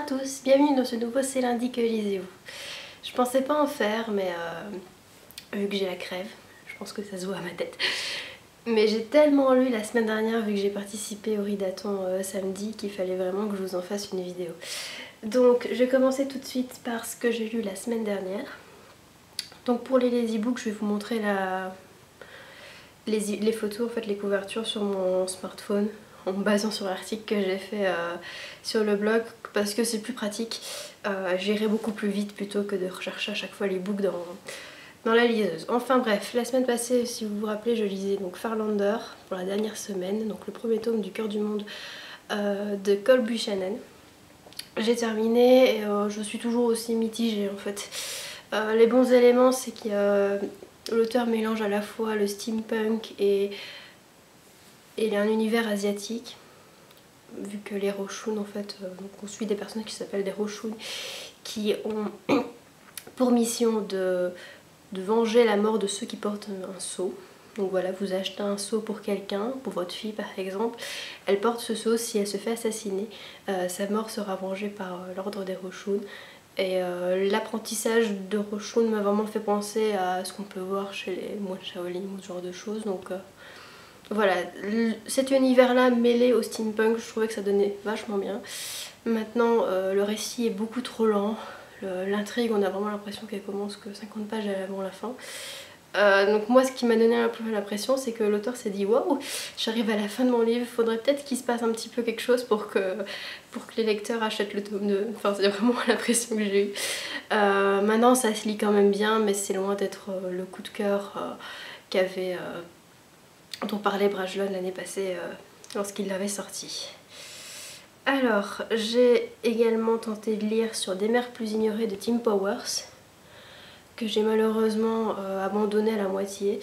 tous, bienvenue dans ce nouveau C'est lundi que lisez-vous. Je pensais pas en faire mais vu que j'ai la crève, je pense que ça se voit à ma tête. Mais j'ai tellement lu la semaine dernière vu que j'ai participé au Ridathon samedi qu'il fallait vraiment que je vous en fasse une vidéo. Donc je vais commencer tout de suite par ce que j'ai lu la semaine dernière. Donc pour les e-books je vais vous montrer les photos, en fait les couvertures sur mon smartphone en me basant sur l'article que j'ai fait sur le blog parce que c'est plus pratique. J'irai beaucoup plus vite plutôt que de rechercher à chaque fois les books dans la liseuse. Enfin bref, la semaine passée, si vous vous rappelez, je lisais donc Farlander pour la dernière semaine, donc le premier tome du cœur du monde de Cole Buchanan. J'ai terminé et je suis toujours aussi mitigée en fait. Les bons éléments, c'est qu'il y a l'auteur mélange à la fois le steampunk et un univers asiatique, vu que les Roshun en fait, donc on suit des personnages qui s'appellent des Roshun qui ont pour mission de venger la mort de ceux qui portent un sceau. Donc voilà, vous achetez un sceau pour quelqu'un, pour votre fille par exemple, elle porte ce sceau, si elle se fait assassiner, sa mort sera vengée par l'ordre des Roshun. Et l'apprentissage de Roshun m'a vraiment fait penser à ce qu'on peut voir chez les moines Shaolin ou ce genre de choses. Donc voilà, cet univers là mêlé au steampunk, je trouvais que ça donnait vachement bien. Maintenant le récit est beaucoup trop lent, l'intrigue on a vraiment l'impression qu'elle commence que 50 pages avant la fin. Donc moi ce qui m'a donné un peu l'impression c'est que l'auteur s'est dit waouh, j'arrive à la fin de mon livre, faudrait peut-être qu'il se passe un petit peu quelque chose pour que les lecteurs achètent le tome 2. Enfin c'est vraiment l'impression que j'ai eue. Maintenant ça se lit quand même bien mais c'est loin d'être le coup de cœur dont parlait Brajlon l'année passée lorsqu'il l'avait sorti. Alors j'ai également tenté de lire Sur des mers plus ignorées de Tim Powers, que j'ai malheureusement abandonné à la moitié.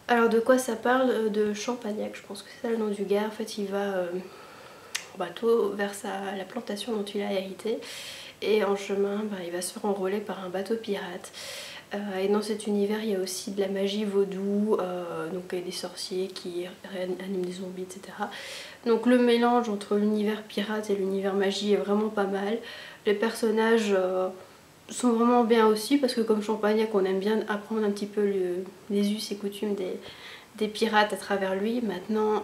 Alors de quoi ça parle? De Champagnac, je pense que c'est ça le nom du gars. En fait il va en bateau vers la plantation dont il a hérité et en chemin il va se faire enrôler par un bateau pirate. Et dans cet univers il y a aussi de la magie vaudou, donc des sorciers qui animent des zombies, etc. Donc le mélange entre l'univers pirate et l'univers magie est vraiment pas mal. Les personnages sont vraiment bien aussi parce que comme Champagnac on aime bien apprendre un petit peu les us et coutumes des pirates à travers lui. Maintenant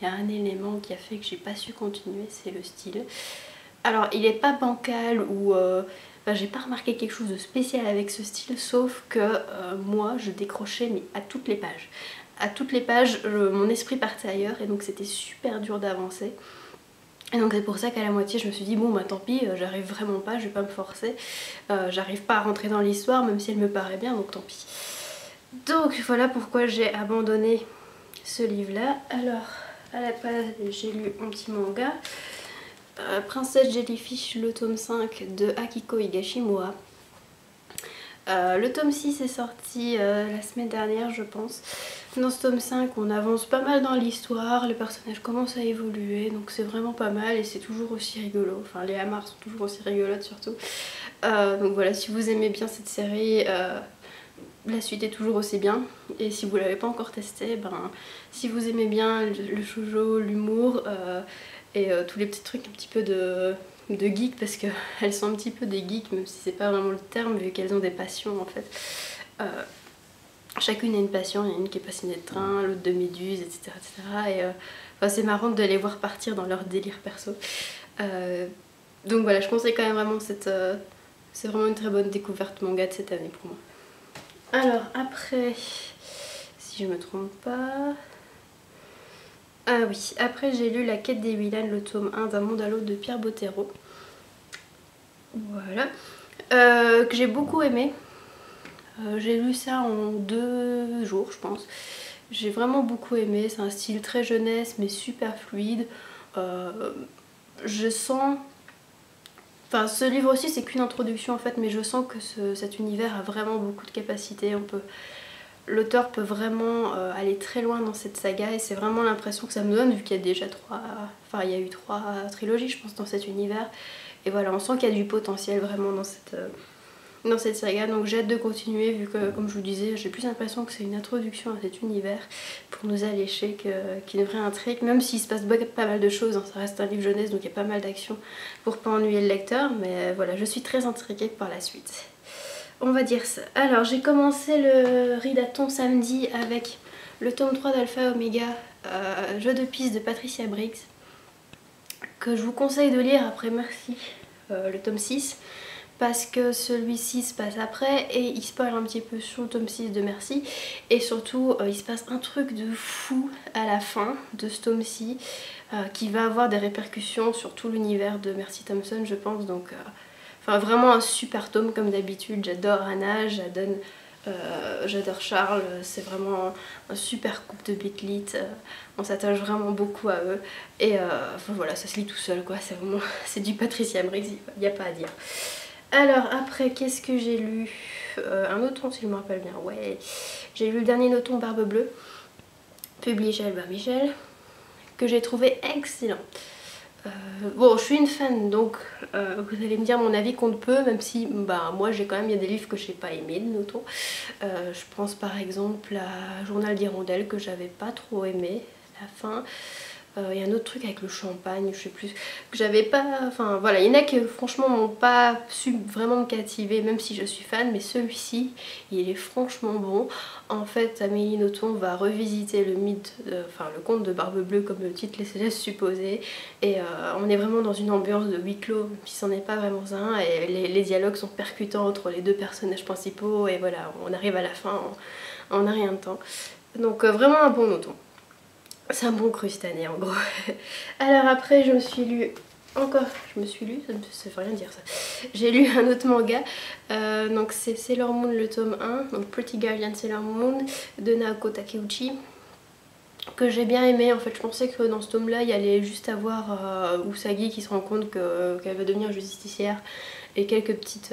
il y a un élément qui a fait que j'ai pas su continuer, c'est le style. Alors il est pas bancal ou j'ai pas remarqué quelque chose de spécial avec ce style, sauf que moi je décrochais mais à toutes les pages. À toutes les pages mon esprit partait ailleurs et donc c'était super dur d'avancer. Et donc c'est pour ça qu'à la moitié je me suis dit bon bah tant pis, j'arrive vraiment pas, je vais pas me forcer. J'arrive pas à rentrer dans l'histoire même si elle me paraît bien, donc tant pis. Donc voilà pourquoi j'ai abandonné ce livre là. Alors à la base j'ai lu un petit manga. Princesse Jellyfish, le tome 5 de Akiko Higashimoa. Le tome 6 est sorti la semaine dernière je pense. Dans ce tome 5 on avance pas mal dans l'histoire, les personnages commencent à évoluer donc c'est vraiment pas mal et c'est toujours aussi rigolo. Enfin les hamarres sont toujours aussi rigolotes surtout. Donc voilà, si vous aimez bien cette série, la suite est toujours aussi bien. Et si vous l'avez pas encore testé, si vous aimez bien le shoujo, l'humour et tous les petits trucs un petit peu de geek, parce qu'elles sont un petit peu des geeks même si c'est pas vraiment le terme vu qu'elles ont des passions en fait. Chacune a une passion, il y en a une qui est passionnée de train, l'autre de méduses, etc. Et c'est marrant de les voir partir dans leur délire perso. Donc voilà, je conseille quand même vraiment c'est vraiment une très bonne découverte manga de cette année pour moi. Alors après, si je me trompe pas... Ah oui, après j'ai lu La Quête des Willan, le tome 1 d'un monde à l'autre de Pierre Bottero. Voilà. Que j'ai beaucoup aimé. J'ai lu ça en 2 jours je pense. J'ai vraiment beaucoup aimé, c'est un style très jeunesse mais super fluide. Je sens... Enfin ce livre aussi c'est qu'une introduction en fait, mais je sens que cet univers a vraiment beaucoup de capacités. L'auteur peut vraiment aller très loin dans cette saga et c'est vraiment l'impression que ça me donne vu qu'il y a déjà il y a eu 3 trilogies je pense dans cet univers. Et voilà, on sent qu'il y a du potentiel vraiment dans cette saga, donc j'ai hâte de continuer vu que, comme je vous disais, j'ai plus l'impression que c'est une introduction à cet univers pour nous allécher qu'une vraie intrigue, même s'il se passe pas mal de choses, hein, ça reste un livre jeunesse donc il y a pas mal d'actions pour pas ennuyer le lecteur, mais voilà, je suis très intriguée par la suite. On va dire ça. Alors j'ai commencé le Ridaton samedi avec le tome 3 d'Alpha Omega, jeu de piste de Patricia Briggs, que je vous conseille de lire après Merci, le tome 6, parce que celui-ci se passe après et il spoil un petit peu sur le tome 6 de Merci, et surtout il se passe un truc de fou à la fin de ce tome-ci qui va avoir des répercussions sur tout l'univers de Merci Thompson, je pense, donc enfin vraiment un super tome comme d'habitude. J'adore Anna, j'adore Charles, c'est vraiment un super couple de Beatlit, on s'attache vraiment beaucoup à eux et enfin voilà, ça se lit tout seul quoi, c'est vraiment, c'est du Patricia Briggs, il n'y a pas à dire. Alors après, qu'est-ce que j'ai lu? Un Noton si je me rappelle bien, ouais, j'ai lu le dernier Noton Barbe Bleue, publié chez Albert Michel, que j'ai trouvé excellent. Bon, je suis une fan, donc vous allez me dire mon avis compte peu, même si bah, moi j'ai quand même, il y a des livres que j'ai pas aimé de Noton. Je pense par exemple à Journal d'Hirondelle que j'avais pas trop aimé, la fin. Il y a un autre truc avec le champagne, je sais plus, que j'avais pas... Enfin voilà, il y en a qui franchement m'ont pas su vraiment me captiver, même si je suis fan, mais celui-ci, il est franchement bon. En fait, Amélie Nothomb va revisiter le mythe, enfin le conte de Barbe Bleue comme le titre laisse supposer, et on est vraiment dans une ambiance de huis clos, même si c'en est pas vraiment un, et les dialogues sont percutants entre les deux personnages principaux, et voilà, on arrive à la fin en un rien de temps. Donc vraiment un bon Nothomb. C'est un bon cru cette année en gros. Alors après je me suis lu encore, ça veut rien dire ça. J'ai lu un autre manga, donc c'est Sailor Moon le tome 1, donc Pretty Guardian Sailor Moon de Naoko Takeuchi, que j'ai bien aimé. En fait je pensais que dans ce tome là il allait juste avoir Usagi qui se rend compte qu'elle va devenir justicière et quelques petits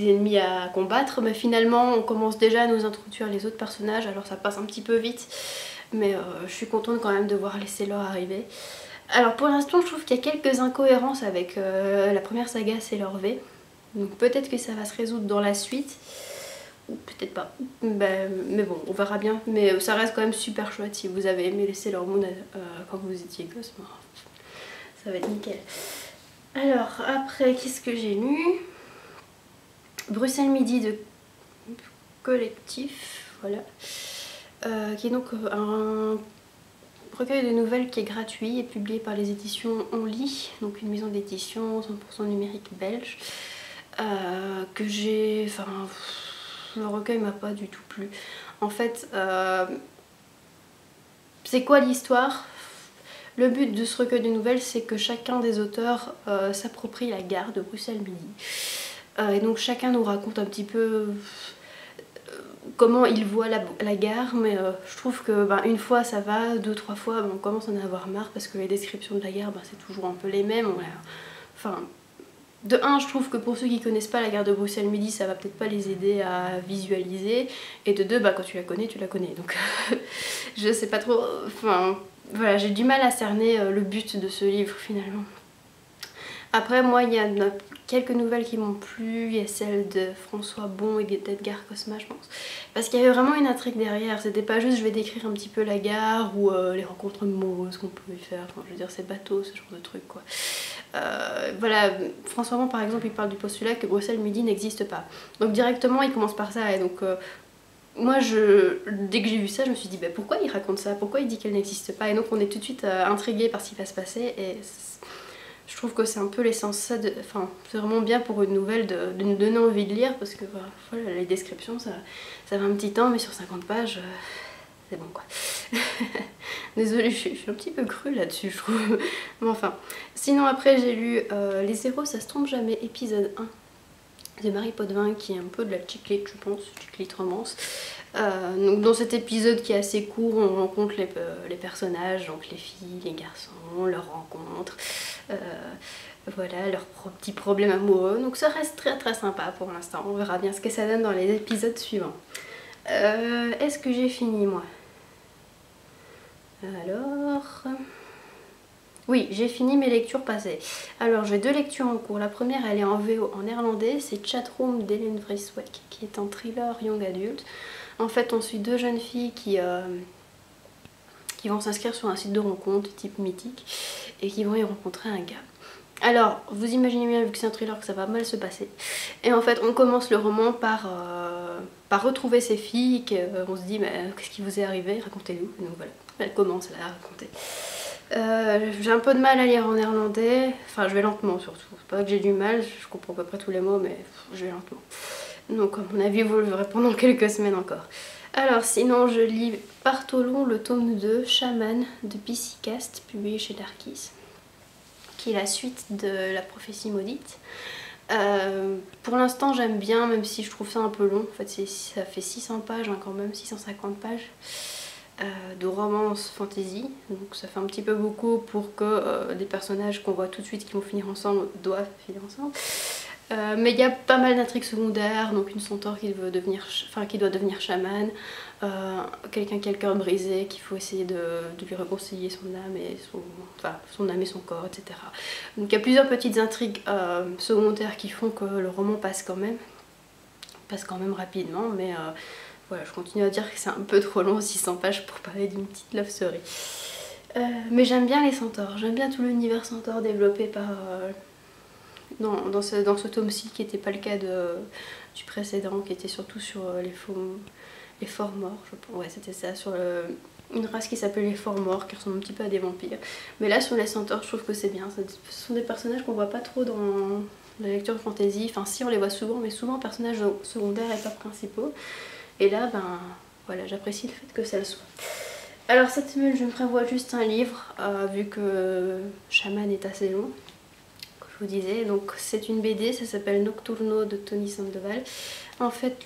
ennemis à combattre, mais finalement on commence déjà à nous introduire les autres personnages, alors ça passe un petit peu vite, mais je suis contente quand même de voir les Sailor arriver. Alors pour l'instant je trouve qu'il y a quelques incohérences avec la première saga Sailor V, donc peut-être que ça va se résoudre dans la suite, ou peut-être pas, mais bon on verra bien, mais ça reste quand même super chouette si vous avez aimé les Sailor Moon quand vous étiez gosse, ça va être nickel. Alors après qu'est-ce que j'ai lu? Bruxelles Midi de Collectif, voilà, qui est donc un recueil de nouvelles qui est gratuit et publié par les éditions On Lit, donc une maison d'édition 100% numérique belge, que j'ai... Enfin, le recueil m'a pas du tout plu. En fait, c'est quoi l'histoire? Le but de ce recueil de nouvelles, c'est que chacun des auteurs s'approprie la gare de Bruxelles Midi. Et donc chacun nous raconte un petit peu comment il voit la gare, mais je trouve que une fois ça va, deux, trois fois on commence à en avoir marre parce que les descriptions de la gare c'est toujours un peu les mêmes. Enfin, de un, je trouve que pour ceux qui connaissent pas la gare de Bruxelles Midi, ça va peut-être pas les aider à visualiser, et de deux, quand tu la connais, donc je sais pas trop, enfin voilà, j'ai du mal à cerner le but de ce livre finalement. Après moi il y a quelques nouvelles qui m'ont plu, il y a celle de François Bon et d'Edgar Cosma je pense, parce qu'il y avait vraiment une intrigue derrière, c'était pas juste je vais décrire un petit peu la gare ou les rencontres amoureuses qu'on pouvait faire, enfin je veux dire c'est bateau ce genre de truc quoi. Voilà, François Bon par exemple il parle du postulat que Bruxelles Midi n'existe pas, donc directement il commence par ça, et donc moi dès que j'ai vu ça je me suis dit pourquoi il raconte ça, pourquoi il dit qu'elle n'existe pas, et donc on est tout de suite intrigué par ce qui va se passer, et je trouve que c'est un peu l'essence, enfin c'est vraiment bien pour une nouvelle de nous donner envie de lire, parce que voilà, les descriptions ça va un petit temps, mais sur 50 pages c'est bon quoi. Désolée, je suis un petit peu crue là-dessus je trouve, mais enfin. Sinon après j'ai lu Les héros ça se trompe jamais, épisode 1 de Marie Potvin, qui est un peu de la chick lit je pense, chick lit romance. Donc dans cet épisode qui est assez court, on rencontre les personnages, donc les filles, les garçons, leurs rencontres, voilà, leurs petits problèmes amoureux, donc ça reste très très sympa pour l'instant, on verra bien ce que ça donne dans les épisodes suivants. Est-ce que j'ai fini moi? Alors... Oui, j'ai fini mes lectures passées. Alors j'ai 2 lectures en cours. La première elle est en VO en néerlandais, c'est Chatroom d'Hélène Vrieswijk qui est un thriller young adult. En fait on suit 2 jeunes filles qui vont s'inscrire sur un site de rencontre type mythique et qui vont y rencontrer un gars. Alors vous imaginez bien vu que c'est un thriller que ça va mal se passer. Et en fait on commence le roman par retrouver ces filles, on se dit mais qu'est-ce qui vous est arrivé, racontez-nous. Donc voilà, elle commence là à raconter. J'ai un peu de mal à lire en néerlandais, enfin je vais lentement surtout, c'est pas que j'ai du mal, je comprends à peu près tous les mots mais je vais lentement. Donc à mon avis vous le verrez pendant quelques semaines encore. Alors sinon je lis Bartholon le tome 2, Shaman de Psycast, publié chez Darkis, qui est la suite de La prophétie maudite. Pour l'instant j'aime bien, même si je trouve ça un peu long, en fait ça fait 600 pages hein, quand même, 650 pages. De romance fantasy, donc ça fait un petit peu beaucoup pour que des personnages qu'on voit tout de suite qui vont finir ensemble doivent finir ensemble. Mais il y a pas mal d'intrigues secondaires, donc une centaure qui doit devenir chaman, quelqu'un qui a le cœur brisé, qu'il faut essayer de lui réconcilier son âme et son âme et son corps, etc. Donc il y a plusieurs petites intrigues secondaires qui font que le roman passe quand même rapidement, mais voilà, je continue à dire que c'est un peu trop long, 600 pages pour parler d'une petite love story. Mais j'aime bien les centaures, j'aime bien tout l'univers centaure développé par dans ce tome-ci, qui n'était pas le cas du précédent, qui était surtout sur les forts morts, je pense. Ouais, c'était ça, sur une race qui s'appelle les forts morts, qui ressemble un petit peu à des vampires. Mais là, sur les centaures, je trouve que c'est bien. Ce sont des personnages qu'on voit pas trop dans la lecture de fantasy. Enfin, si, on les voit souvent, mais souvent personnages secondaires et pas principaux. Et là, ben voilà, j'apprécie le fait que ça le soit. Alors cette semaine, je me prévois juste un livre, vu que Shaman est assez long, comme je vous disais. Donc c'est une BD, ça s'appelle Nocturno de Tony Sandoval. En fait,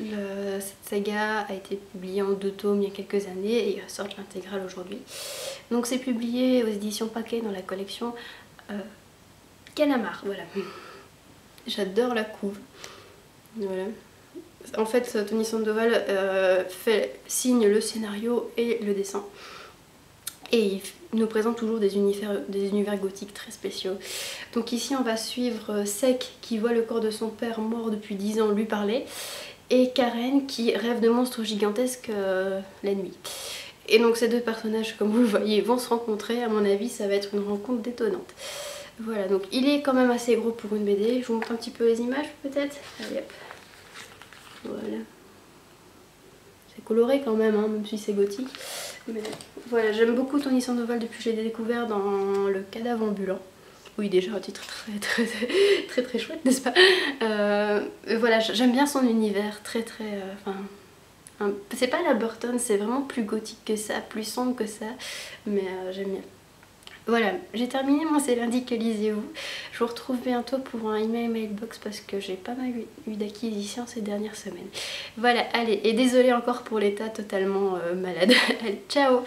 cette saga a été publiée en 2 tomes il y a quelques années et sort l'intégrale aujourd'hui. Donc c'est publié aux éditions Paquet dans la collection Calamar, voilà. J'adore la couve, voilà. En fait, Tony Sandoval signe le scénario et le dessin. Et il nous présente toujours des univers gothiques très spéciaux. Donc ici on va suivre Sek qui voit le corps de son père mort depuis 10 ans lui parler. Et Karen qui rêve de monstres gigantesques la nuit. Et donc ces 2 personnages, comme vous le voyez, vont se rencontrer. À mon avis ça va être une rencontre détonnante. Voilà, donc il est quand même assez gros pour une BD. Je vous montre un petit peu les images peut-être. Allez hop. Voilà. C'est coloré quand même, hein, même si c'est gothique. Mais voilà, j'aime beaucoup Tony Sandoval depuis que je l'ai découvert dans Le Cadavre ambulant. Oui, déjà un titre très chouette, n'est-ce pas? Voilà, j'aime bien son univers, c'est pas la Burton, c'est vraiment plus gothique que ça, plus sombre que ça, mais j'aime bien. Voilà, j'ai terminé mon C'est lundi que lisez-vous. Je vous retrouve bientôt pour un email mailbox parce que j'ai pas mal eu d'acquisitions ces dernières semaines. Voilà, allez, et désolée encore pour l'état totalement malade. Allez, ciao!